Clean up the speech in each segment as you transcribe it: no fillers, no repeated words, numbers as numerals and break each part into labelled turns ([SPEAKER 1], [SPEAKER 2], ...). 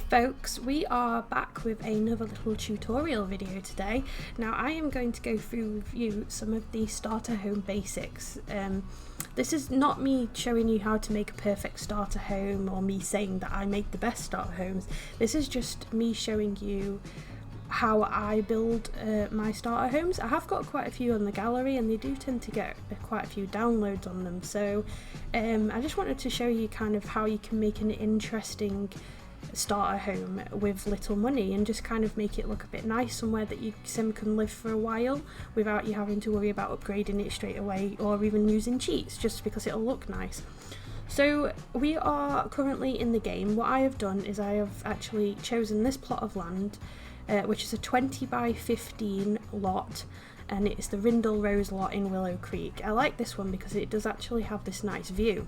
[SPEAKER 1] folks, we are back with another little tutorial video today. Now I am going to go through with you some of the starter home basics. This is not me showing you how to make a perfect starter home or me saying that I make the best starter homes. This is just me showing you how I build my starter homes. I have got quite a few on the gallery and they do tend to get quite a few downloads on them, so I just wanted to show you kind of how you can make an interesting starter home with little money and just kind of make it look a bit nice, somewhere that your sim can live for a while without you having to worry about upgrading it straight away or even using cheats, just because it'll look nice. So we are currently in the game. What I have done is I have actually chosen this plot of land, which is a 20 by 15 lot, and it's the Rindle Rose lot in Willow Creek. I like this one because it does actually have this nice view.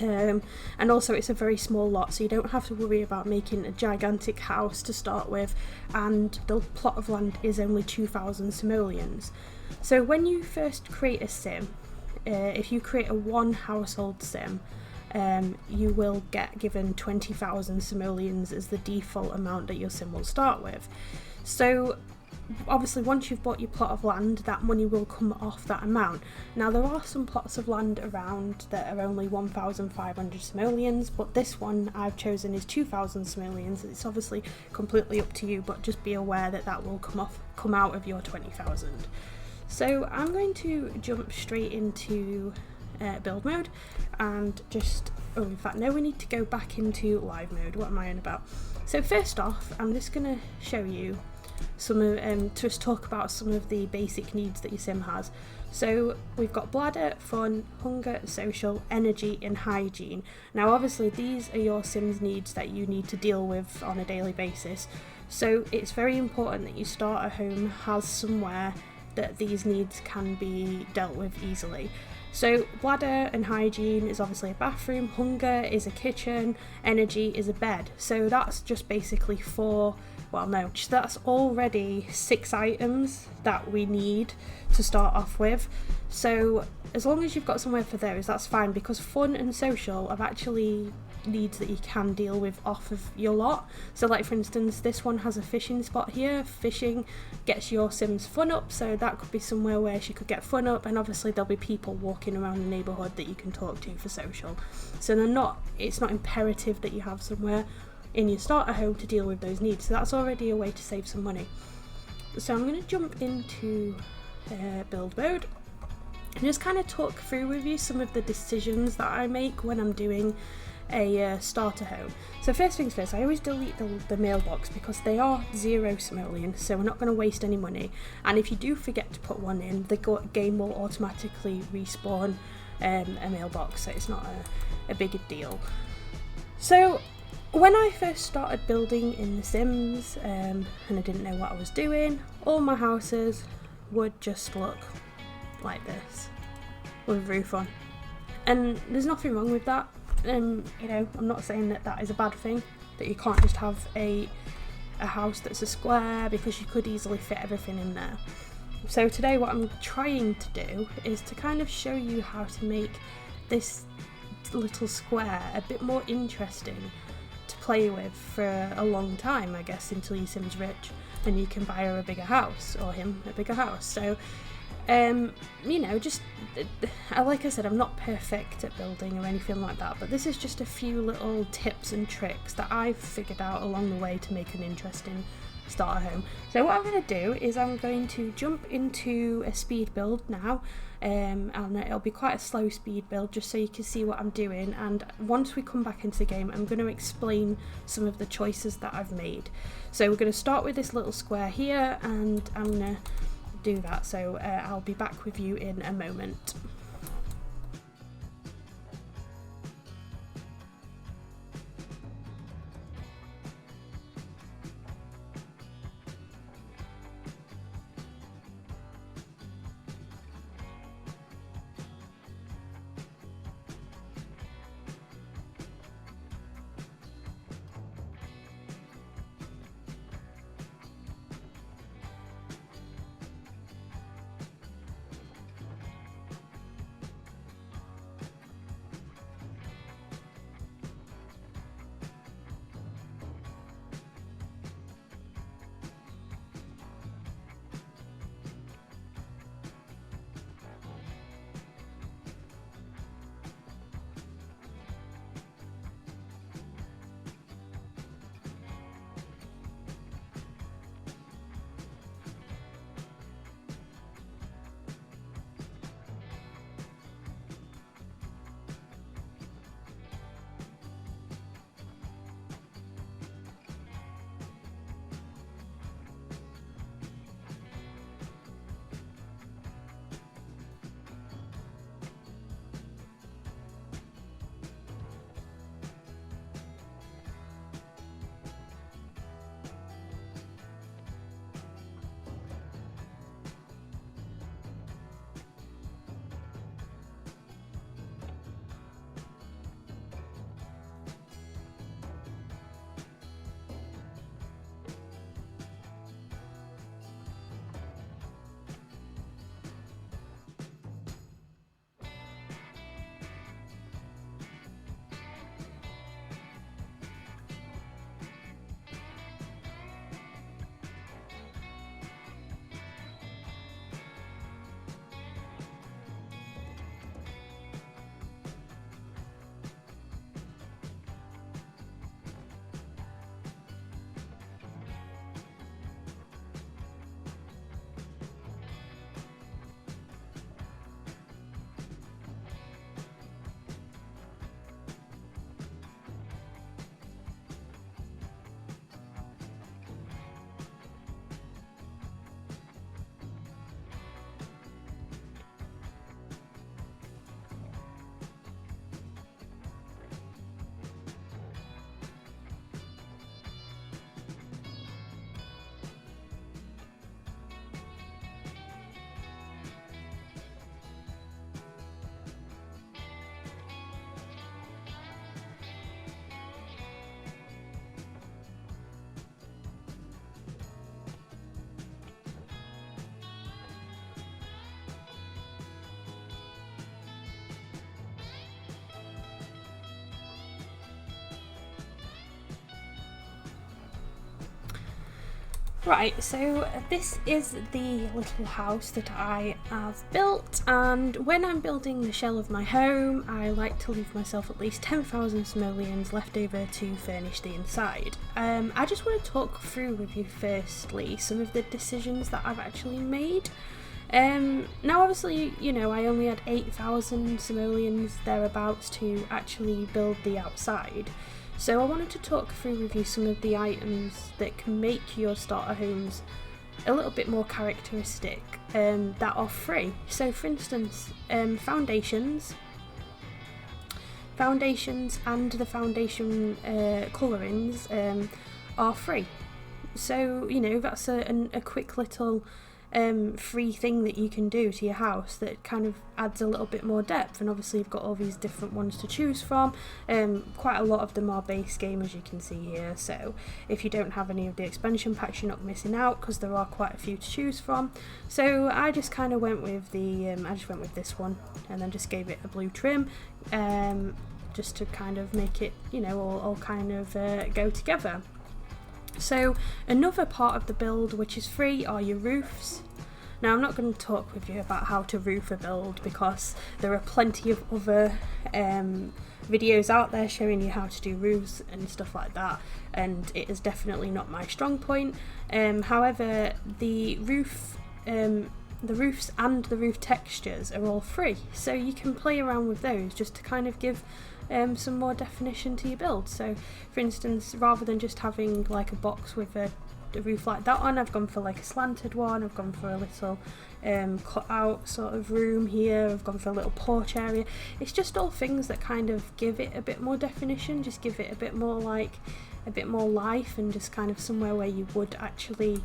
[SPEAKER 1] And also it's a very small lot, so you don't have to worry about making a gigantic house to start with, and the plot of land is only 2,000 simoleons. So when you first create a sim, if you create a one household sim, you will get given 20,000 simoleons as the default amount that your sim will start with. So obviously once you've bought your plot of land, that money will come off that amount. Now there are some plots of land around that are only 1,500 simoleons, but this one I've chosen is 2,000 simoleons. It's obviously completely up to you, but just be aware that that will come out of your 20,000. So I'm going to jump straight into build mode and in fact no, we need to go back into live mode. What am I on about? So first off, I'm just going to show you just talk about some of the basic needs that your sim has. So we've got bladder, fun, hunger, social, energy and hygiene. Now obviously these are your sim's needs that you need to deal with on a daily basis, so it's very important that your starter home has somewhere that these needs can be dealt with easily. So bladder and hygiene is obviously a bathroom, hunger is a kitchen, energy is a bed. So that's just basically that's already 6 items that we need to start off with. So as long as you've got somewhere for those, that's fine, because fun and social are actually needs that you can deal with off of your lot. So like for instance, this one has a fishing spot here. Fishing gets your sim's fun up, so that could be somewhere where she could get fun up, and obviously there'll be people walking around the neighbourhood that you can talk to for social. So it's not imperative that you have somewhere in your starter home to deal with those needs, so that's already a way to save some money. So I'm going to jump into build mode and just kind of talk through with you some of the decisions that I make when I'm doing a starter home. So first things first, I always delete the mailbox because they are 0 simoleons, so we're not going to waste any money, and if you do forget to put one in, the game will automatically respawn a mailbox, so it's not a big deal. So when I first started building in The Sims and I didn't know what I was doing, all my houses would just look like this with a roof on, and there's nothing wrong with that. I'm not saying that is a bad thing, that you can't just have a house that's a square, because you could easily fit everything in there. So today what I'm trying to do is to kind of show you how to make this little square a bit more interesting to play with for a long time, I guess, until your sim's rich and you can buy her a bigger house, or him a bigger house. So like I said, I'm not perfect at building or anything like that, but this is just a few little tips and tricks that I've figured out along the way to make an interesting starter home. So what I'm going to do is I'm going to jump into a speed build now, and it'll be quite a slow speed build just so you can see what I'm doing, and once we come back into the game I'm going to explain some of the choices that I've made. So we're going to start with this little square here, and I'm going to do that, so I'll be back with you in a moment. Right, so this is the little house that I have built, and when I'm building the shell of my home, I like to leave myself at least 10,000 simoleons left over to furnish the inside. I just want to talk through with you firstly some of the decisions that I've actually made. Now obviously, you know, I only had 8,000 simoleons thereabouts to actually build the outside. So I wanted to talk through with you some of the items that can make your starter homes a little bit more characteristic, that are free. So for instance, foundations and the foundation colourings are free. So, you know, that's a quick little free thing that you can do to your house that kind of adds a little bit more depth. And obviously you've got all these different ones to choose from. Quite a lot of them are base game, as you can see here, so if you don't have any of the expansion packs, you're not missing out because there are quite a few to choose from. So I just kind of went with this one, and then just gave it a blue trim, just to kind of make it, you know, all kind of go together. So another part of the build which is free are your roofs. Now I'm not going to talk with you about how to roof a build because there are plenty of other videos out there showing you how to do roofs and stuff like that, and it is definitely not my strong point. However, the roofs and the roof textures are all free, so you can play around with those just to kind of give some more definition to your build. So for instance, rather than just having like a box with a roof like that on, I've gone for like a slanted one. I've gone for a little cut out sort of room here. I've gone for a little porch area. It's just all things that kind of give it a bit more definition, just give it a bit more more life, and just kind of somewhere where you would actually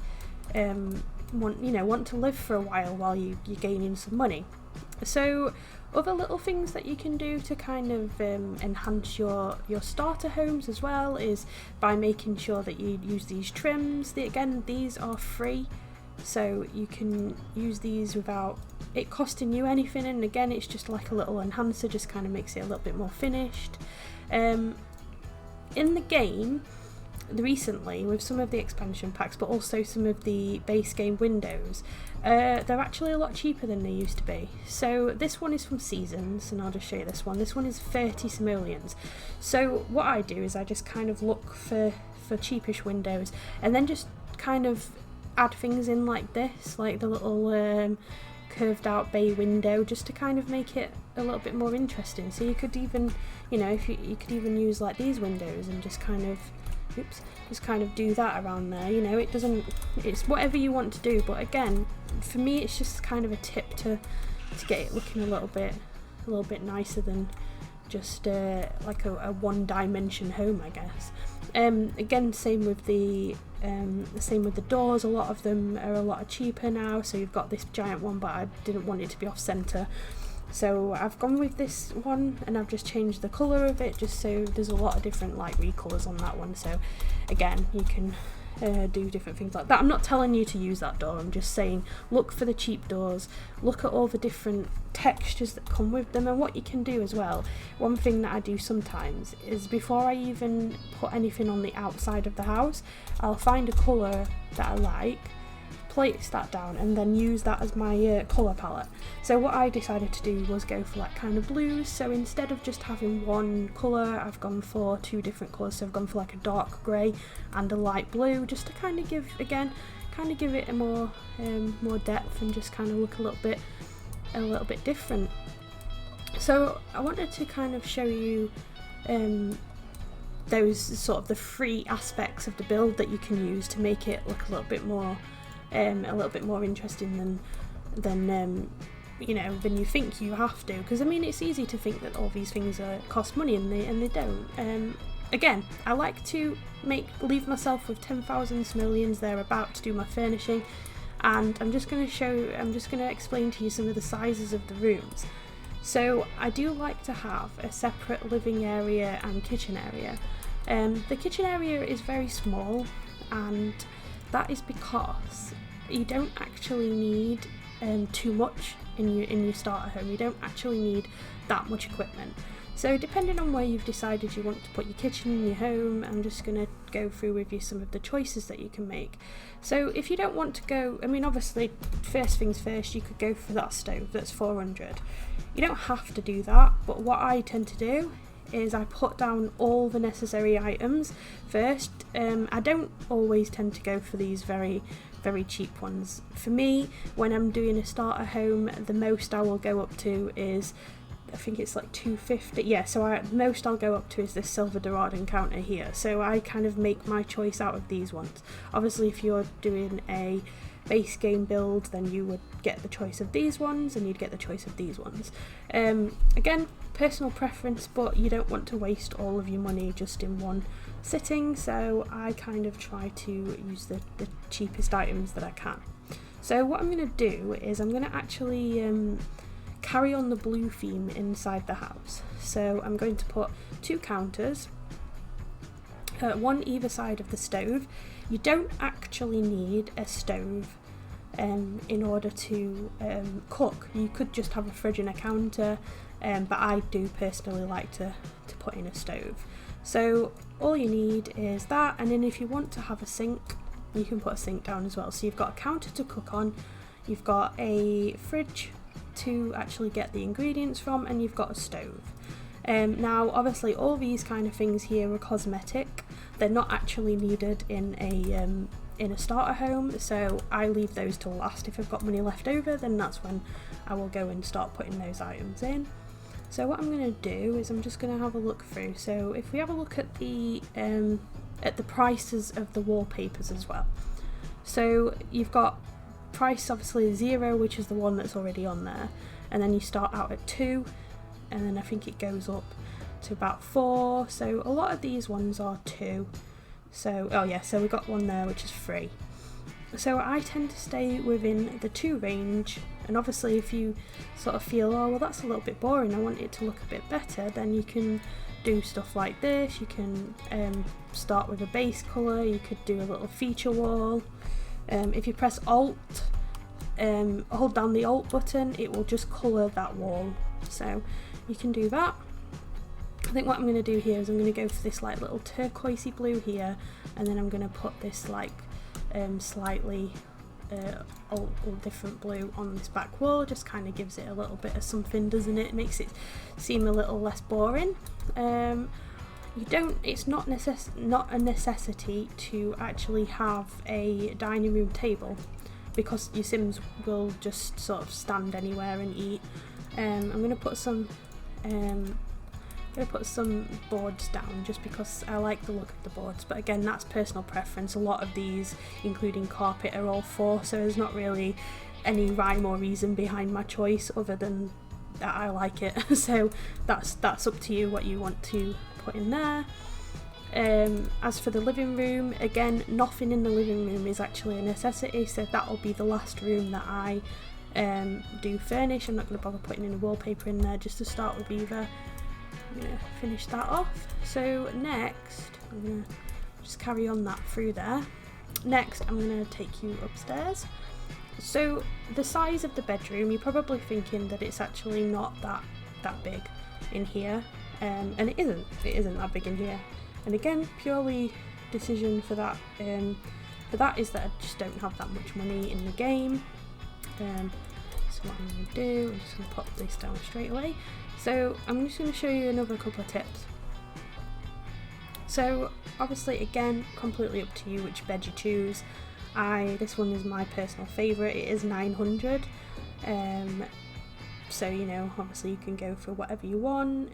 [SPEAKER 1] want to live for a while you're gaining some money. So other little things that you can do to kind of enhance your starter homes as well is by making sure that you use these trims. Again, these are free, so you can use these without it costing you anything, and again it's just like a little enhancer, just kind of makes it a little bit more finished. In the game recently, with some of the expansion packs but also some of the base game windows, they're actually a lot cheaper than they used to be. So this one is from Seasons, and I'll just show you this one. This one is 30 simoleons. So what I do is I just kind of look for cheapish windows and then just kind of add things in like this, like the little curved out bay window, just to kind of make it a little bit more interesting. So you could even, you know, if you could even use like these windows and just kind of do that around there. You know, it's whatever you want to do, but again, for me it's just kind of a tip to get it looking a little bit nicer than just like a one-dimension home, I guess. Again, same with the doors. A lot of them are a lot cheaper now. So you've got this giant one, but I didn't want it to be off center, so I've gone with this one, and I've just changed the colour of it, just so there's a lot of different light colours on that one. So again, you can do different things like that. I'm not telling you to use that door, I'm just saying look for the cheap doors, look at all the different textures that come with them. And what you can do as well, one thing that I do sometimes is before I even put anything on the outside of the house, I'll find a colour that I like, place that down, and then use that as my colour palette. So what I decided to do was go for like kind of blues. So instead of just having one colour, I've gone for two different colours. So I've gone for like a dark grey and a light blue, just to kind of give it a more depth and just kind of look a little bit different. So I wanted to kind of show you those sort of the free aspects of the build that you can use to make it look a little bit more interesting than you think you have to, because I mean it's easy to think that all these things cost money, and they don't. Again, I like to leave myself with 10,000 simoleons thereabout to do my furnishing, and I'm just going to explain to you some of the sizes of the rooms. So I do like to have a separate living area and kitchen area. The kitchen area is very small, and that is because you don't actually need too much in your starter home. You don't actually need that much equipment. So depending on where you've decided you want to put your kitchen in your home, I'm just going to go through with you some of the choices that you can make. So if you don't want to go, I mean obviously first things first, you could go for that stove that's 400. You don't have to do that, but what I tend to do is I put down all the necessary items first. I don't always tend to go for these very cheap ones. For me, when I'm doing a starter home, the most I will go up to is, I think it's like 250. Yeah, so the most I'll go up to is this silver Dorado encounter here. So I kind of make my choice out of these ones. Obviously if you're doing a base game build, then you would get the choice of these ones and you'd get the choice of these ones. Again, personal preference, but you don't want to waste all of your money just in one sitting, so I kind of try to use the cheapest items that I can. So what I'm going to do is I'm going to actually carry on the blue theme inside the house. So I'm going to put 2 counters, one either side of the stove. You don't actually need a stove in order to cook. You could just have a fridge and a counter, but I do personally like to put in a stove. So all you need is that, and then if you want to have a sink, you can put a sink down as well. So you've got a counter to cook on, you've got a fridge to actually get the ingredients from, and you've got a stove. Now obviously all these kind of things here are cosmetic. They're not actually needed in a starter home, so I leave those till last. If I've got money left over, then that's when I will go and start putting those items in. So what I'm going to do is I'm just going to have a look through. So if we have a look at the prices of the wallpapers as well. So you've got price obviously 0, which is the one that's already on there, and then you start out at 2, and then I think it goes up to about 4. So a lot of these ones are 2. So oh yeah, so we got one there which is 3. So I tend to stay within the 2 range, and obviously if you sort of feel, oh well that's a little bit boring, I want it to look a bit better, then you can do stuff like this. You can start with a base colour, you could do a little feature wall. If you press Alt, hold down the Alt button, it will just colour that wall, so you can do that. I think what I'm going to do here is I'm going to go for this like little turquoisey blue here, and then I'm going to put this like slightly all different blue on this back wall. Just kind of gives it a little bit of something, doesn't it? It makes it seem a little less boring. It's not a necessity to actually have a dining room table, because your Sims will just sort of stand anywhere and eat. I'm going to put some boards down just because I like the look of the boards, but again that's personal preference. A lot of these, including carpet, are all 4, so there's not really any rhyme or reason behind my choice other than that I like it. So that's up to you what you want to put in there. As for the living room, again nothing in the living room is actually a necessity, so that will be the last room that I do furnish. I'm not going to bother putting any wallpaper in there just to start with either. I'm going to finish that off. So next, I'm going to just carry on that through there. Next, I'm going to take you upstairs. So the size of the bedroom, you're probably thinking that it's actually not that big in here, and it isn't that big in here. And again, purely decision for that is that I just don't have that much money in the game. So what I'm going to do, I'm just going to pop this down straight away. So I'm just going to show you another couple of tips. So obviously again, completely up to you which bed you choose. This one is my personal favourite. It is 900. So you know, obviously you can go for whatever you want.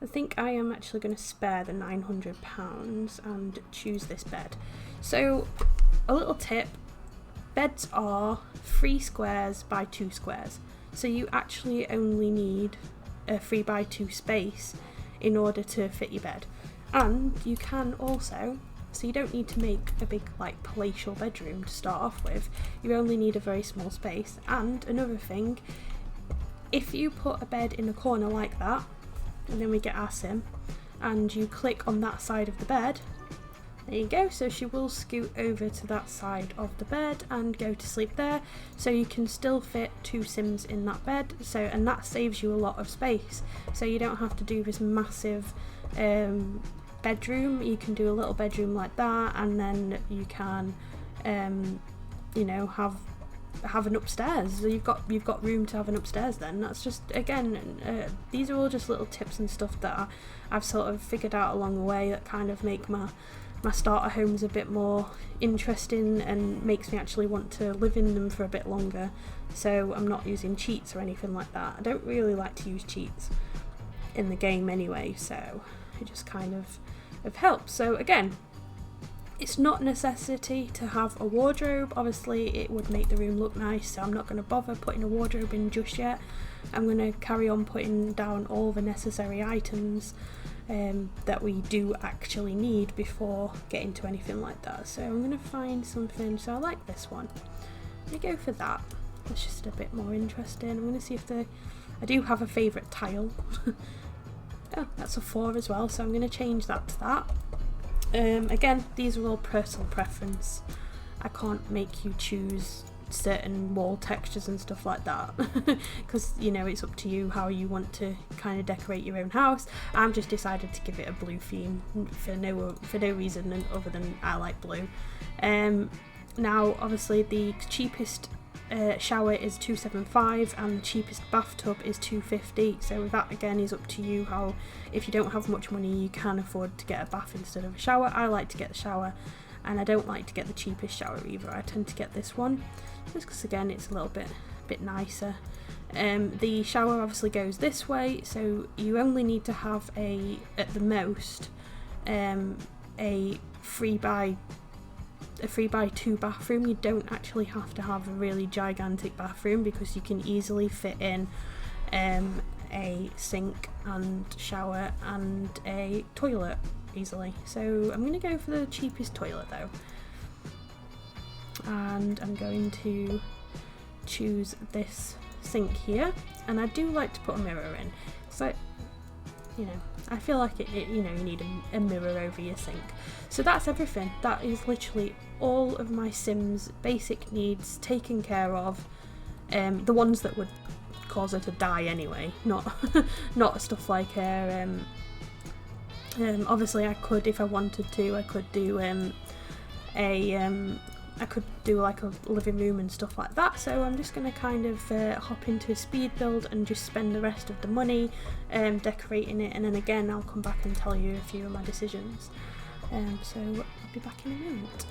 [SPEAKER 1] I think I am actually going to spare the £900 and choose this bed. So a little tip, beds are 3 squares by 2 squares. So you actually only need a 3x2 space in order to fit your bed. And you can also, so you don't need to make a big like palatial bedroom to start off with, you only need a very small space. And another thing, if you put a bed in a corner like that, and then we get our sim, and you click on that side of the bed, There you go, so she will scoot over to that side of the bed and go to sleep there, so you can still fit 2 Sims in that bed, and that saves you a lot of space, so you don't have to do this massive bedroom. You can do a little bedroom like that, and then you can you know, have an upstairs. So you've got room to have an upstairs then. That's just, again, these are all just little tips and stuff that I've sort of figured out along the way that kind of make my starter homes a bit more interesting and makes me actually want to live in them for a bit longer. So I'm not using cheats or anything like that. I don't really like to use cheats in the game anyway, so it just kind of helps. So again, it's not a necessity to have a wardrobe. Obviously it would make the room look nice, so I'm not going to bother putting a wardrobe in just yet. I'm going to carry on putting down all the necessary items that we do actually need before getting to anything like that. So I'm going to find something, so I like this one. I'm going to go for that. It's just a bit more interesting. I'm going to see if I do have a favourite tile. Oh, that's a 4 as well, so I'm going to change that to that. Again, these are all personal preference. I can't make you choose certain wall textures and stuff like that because, you know, it's up to you how you want to kind of decorate your own house. I'm just decided to give it a blue theme for no reason other than I like blue. Now obviously the cheapest shower is $275 and the cheapest bathtub is $250, so that again is up to you how, if you don't have much money, you can afford to get a bath instead of a shower. I like to get the shower, and I don't like to get the cheapest shower either. I tend to get this one just because again it's a little bit nicer. The shower obviously goes this way, so you only need to have at the most a 3x2 bathroom. You don't actually have to have a really gigantic bathroom because you can easily fit in a sink and shower and a toilet easily. So I'm going to go for the cheapest toilet though, and I'm going to choose this sink here, and I do like to put a mirror in, so you know, I feel like you know, you need a mirror over your sink. So that's everything. That is literally all of my Sims basic needs taken care of. The ones that would cause her to die anyway, not not stuff like her. Obviously I could, if I wanted to, I could do I could do like a living room and stuff like that, so I'm just going to kind of hop into a speed build and just spend the rest of the money decorating it, and then again I'll come back and tell you a few of my decisions. So I'll be back in a moment.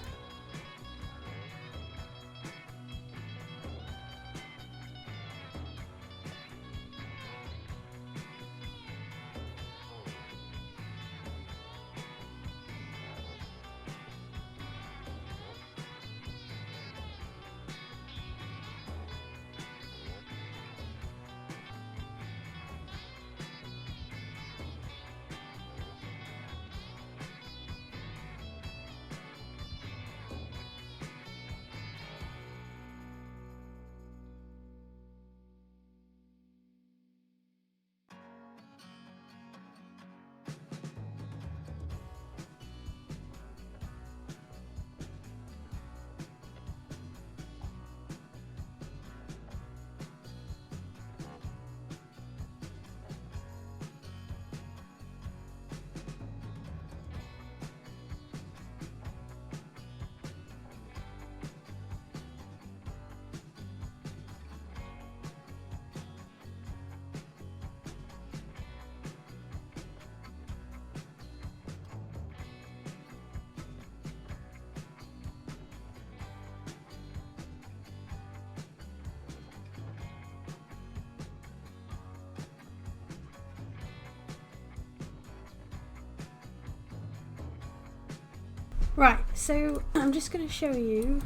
[SPEAKER 1] Right, so I'm just going to show you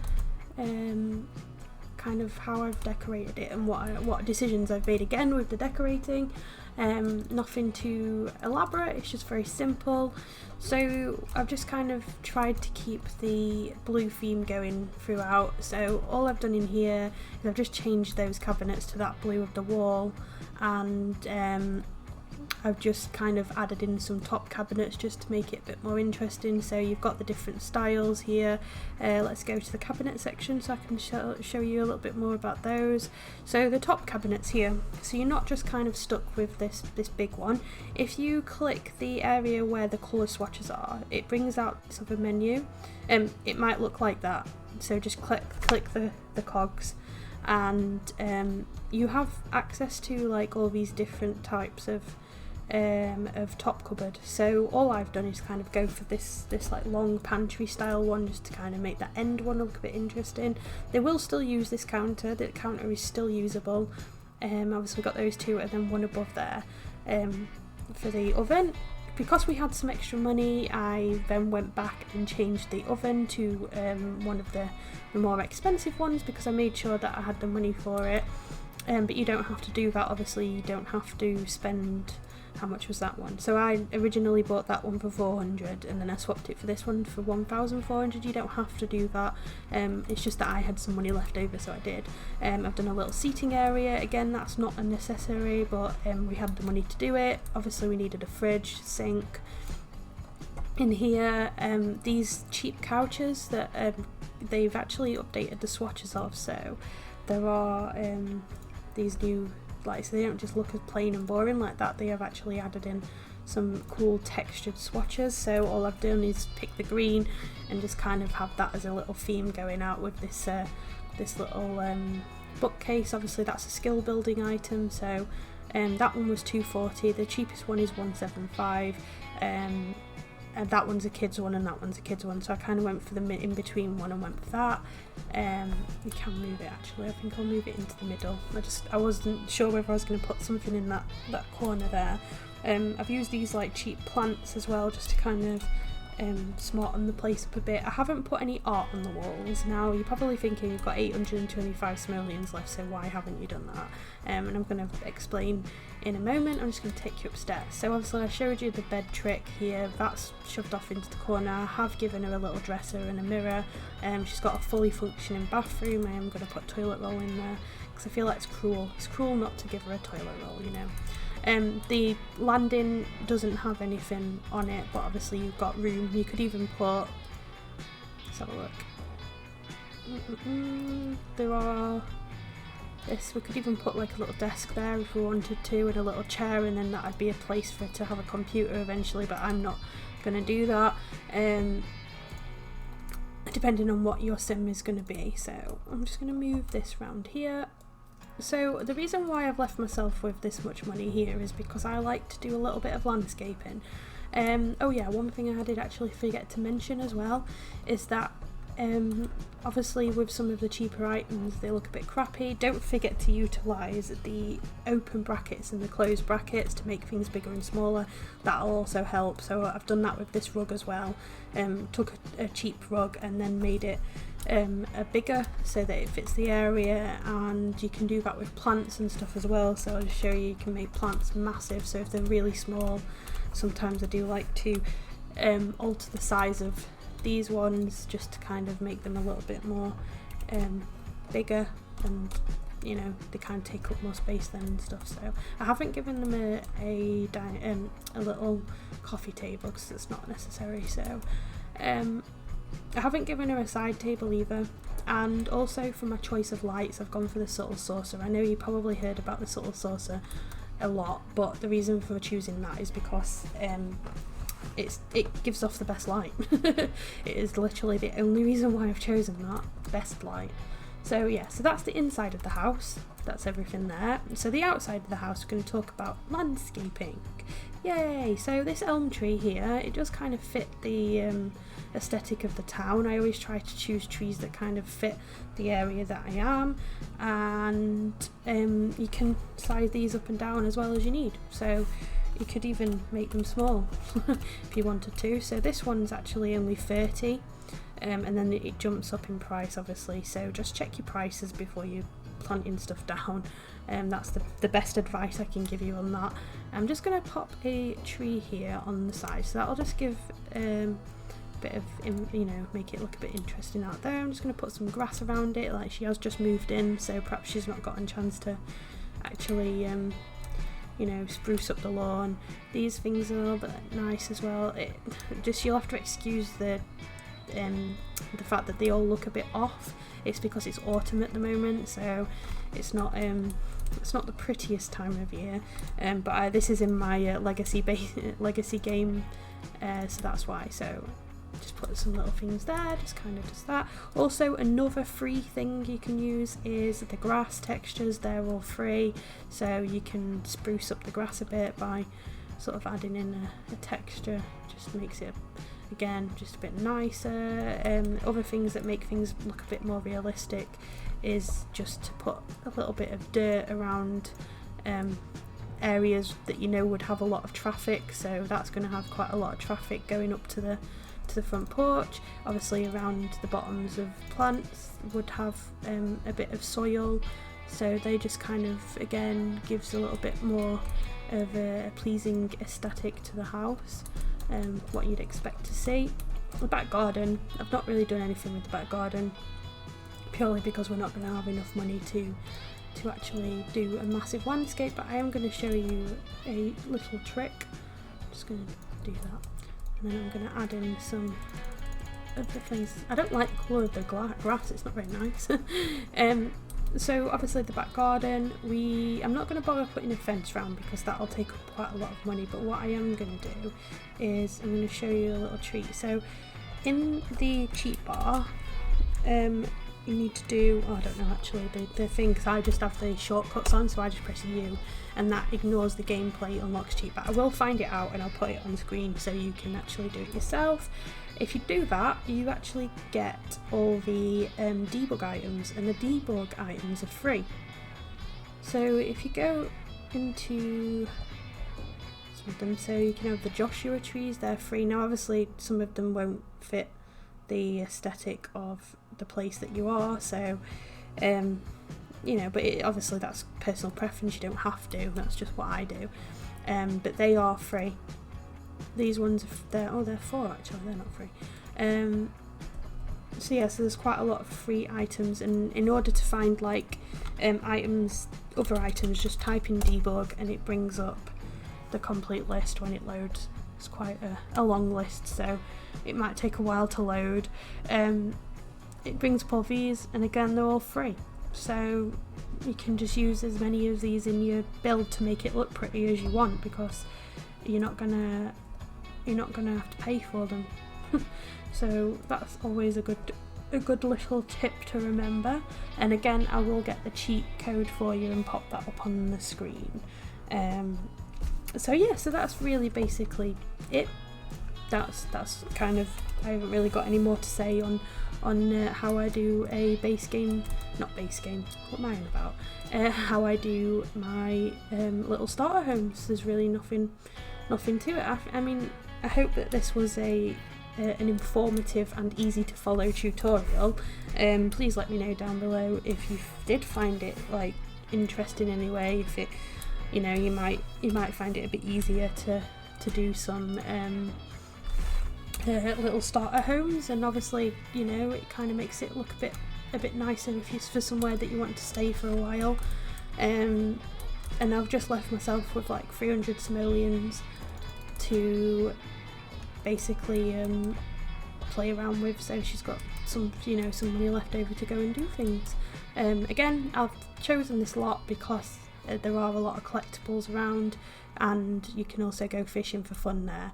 [SPEAKER 1] kind of how I've decorated it and what decisions I've made again with the decorating. Nothing too elaborate, it's just very simple. So I've just kind of tried to keep the blue theme going throughout. So all I've done in here is I've just changed those cabinets to that blue of the wall, and I've just kind of added in some top cabinets just to make it a bit more interesting. So you've got the different styles here. Let's go to the cabinet section so I can show you a little bit more about those. So the top cabinets here, so you're not just kind of stuck with this big one. If you click the area where the colour swatches are, it brings out sort of a menu. It might look like that, so just click the cogs, and you have access to like all these different types of top cupboard. So all I've done is kind of go for this like long pantry style one, just to kind of make that end one look a bit interesting. They will still use this counter. The counter is still usable. Obviously we've got those two and then one above there for the oven. Because we had some extra money, I then went back and changed the oven to one of the more expensive ones, because I made sure that I had the money for it. But you don't have to do that, obviously. You don't have to spend, how much was that one? So I originally bought that one for 400 and then I swapped it for this one for 1,400. You don't have to do that. It's just that I had some money left over, so I did. I've done a little seating area. Again, that's not a necessary, but we had the money to do it. Obviously we needed a fridge, sink. In here, these cheap couches that they've actually updated the swatches of, so there are these new, like, so they don't just look as plain and boring like that. They have actually added in some cool textured swatches. So all I've done is pick the green and just kind of have that as a little theme going out with this this little bookcase. Obviously that's a skill building item, so that one was 240. The cheapest one is 175. And that one's a kids one and that one's a kids one, so I kind of went for the in between one and went for that. You can move it actually. I think I'll move it into the middle. I wasn't sure whether I was going to put something in that corner there. I've used these like cheap plants as well, just to kind of smarten the place up a bit. I haven't put any art on the walls. Now you're probably thinking you've got 825 simoleons left, so why haven't you done that? And I'm going to explain in a moment. I'm just going to take you upstairs. So obviously I showed you the bed trick here, that's shoved off into the corner. I have given her a little dresser and a mirror. She's got a fully functioning bathroom. I am going to put a toilet roll in there because I feel like it's cruel not to give her a toilet roll, you know. The landing doesn't have anything on it, but obviously you've got room. You could even put, let's have a look. We could even put like a little desk there if we wanted to, and a little chair, and then that'd be a place for it to have a computer eventually, but I'm not going to do that, depending on what your sim is going to be. So I'm just going to move this round here. So the reason why I've left myself with this much money here is because I like to do a little bit of landscaping. Oh yeah, one thing I did actually forget to mention as well is that obviously with some of the cheaper items they look a bit crappy. Don't forget to utilise the open brackets and the closed brackets to make things bigger and smaller. That'll also help. So I've done that with this rug as well. Took a cheap rug and then made it a bigger so that it fits the area, and you can do that with plants and stuff as well. So I'll just show you can make plants massive. So if they're really small, sometimes I do like to alter the size of these ones just to kind of make them a little bit more bigger, and you know, they kind of take up more space then and stuff. So I haven't given them a little coffee table because it's not necessary. So I haven't given her a side table either. And also for my choice of lights, I've gone for the subtle saucer. I know you probably heard about the subtle saucer a lot, but the reason for choosing that is because it gives off the best light. It is literally the only reason why I've chosen that, best light. So yeah, so that's the inside of the house, that's everything there. So the outside of the house, we're going to talk about landscaping. Yay! So this elm tree here, it does kind of fit the aesthetic of the town. I always try to choose trees that kind of fit the area that I am, and you can size these up and down as well as you need. So you could even make them small if you wanted to. So this one's actually only 30, and then it jumps up in price obviously, so just check your prices before you planting stuff down. That's the best advice I can give you on that. I'm just going to pop a tree here on the side, so that'll just give a bit of, you know, make it look a bit interesting out there. I'm just going to put some grass around it, like she has just moved in, so perhaps she's not gotten a chance to actually you know, spruce up the lawn. These things are a little bit nice as well. You'll have to excuse the fact that they all look a bit off. It's because it's autumn at the moment, so it's not the prettiest time of year. But this is in my legacy game, so that's why. So just put some little things there, just kind of does that. Also, another free thing you can use is the grass textures. They're all free, so you can spruce up the grass a bit by sort of adding in a texture. Just makes it, again, just a bit nicer. Other things that make things look a bit more realistic is just to put a little bit of dirt around areas that you know would have a lot of traffic. So that's going to have quite a lot of traffic going up to the front porch. Obviously around the bottoms of plants would have a bit of soil, so they just kind of, again, gives a little bit more of a pleasing aesthetic to the house, what you'd expect to see. The back garden, I've not really done anything with the back garden, purely because we're not going to have enough money to actually do a massive landscape, but I am going to show you a little trick. I'm just going to do that. And then I'm going to add in some of the things. I don't like the colour of the grass, it's not very nice. So obviously the back garden, I'm not going to bother putting a fence around because that'll take up quite a lot of money, but what I am going to do is I'm going to show you a little treat. So in the cheat bar, you need to do, I don't know actually the thing, because I just have the shortcuts on, so I just press U and that ignores the gameplay unlocks cheat, but I will find it out and I'll put it on screen so you can actually do it yourself. If you do that, you actually get all the debug items, and the debug items are free. So if you go into some of them, so you can have the Joshua trees, they're free. Now obviously some of them won't fit the aesthetic of the place that you are, so you know, but obviously that's personal preference, you don't have to, that's just what I do. But they are free. These ones, they're 4 actually, they're not free. So yeah, so there's quite a lot of free items, and in order to find like other items, just type in debug and it brings up the complete list when it loads. It's quite a long list, so it might take a while to load. It brings up all these, and again they're all free, so you can just use as many of these in your build to make it look pretty as you want, because you're not gonna have to pay for them. So that's always a good little tip to remember. And again, I will get the cheat code for you and pop that up on the screen. So yeah, so that's really basically it. That's kind of, I haven't really got any more to say on how I do a not base game, what am I on about? How I do my little starter homes. There's really nothing to it. I mean, I hope that this was an informative and easy to follow tutorial. Please let me know down below if you did find it like interesting in any way. If it, you know, you might find it a bit easier to do some little starter homes, and obviously, you know, it kind of makes it look a bit nicer if it's for somewhere that you want to stay for a while. And I've just left myself with like 300 simoleons to basically play around with, so she's got some money left over to go and do things. Again, I've chosen this lot because there are a lot of collectibles around, and you can also go fishing for fun there.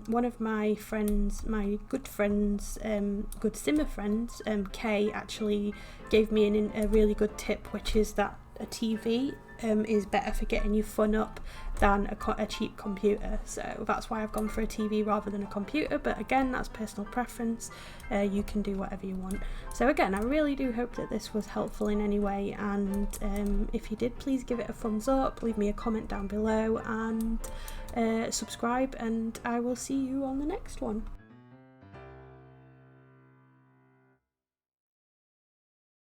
[SPEAKER 1] One of my friends, my good simmer friends, Kay, actually gave me a really good tip, which is that a TV is better for getting you fun up than a cheap computer, so that's why I've gone for a TV rather than a computer, but again, that's personal preference. You can do whatever you want. So again, I really do hope that this was helpful in any way, and if you did, please give it a thumbs up, leave me a comment down below, and subscribe, and I will see you on the next one.